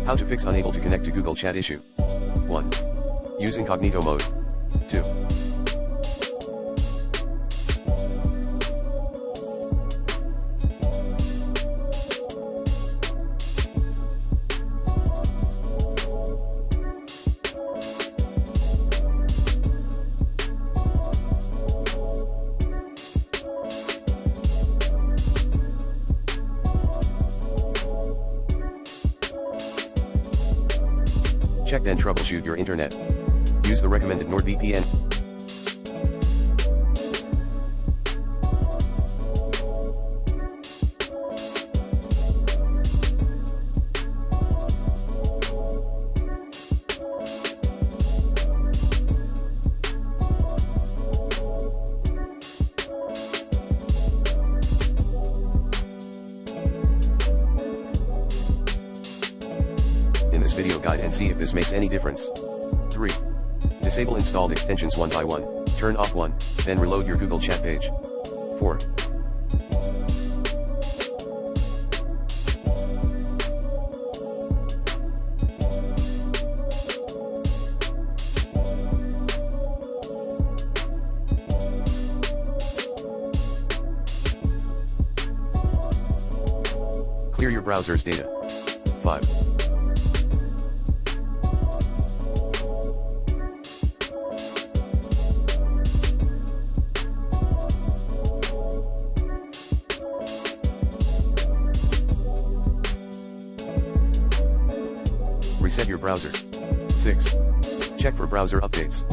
How to fix unable to connect to Google Chat issue. 1. Use incognito mode. 2. Check then troubleshoot your internet. Use the recommended NordVPN. In this video guide and see if this makes any difference. 3. Disable installed extensions one by one, turn off one, then reload your Google Chat page. 4. Clear your browser's data. 5. Reset your browser. 6. Check for browser updates.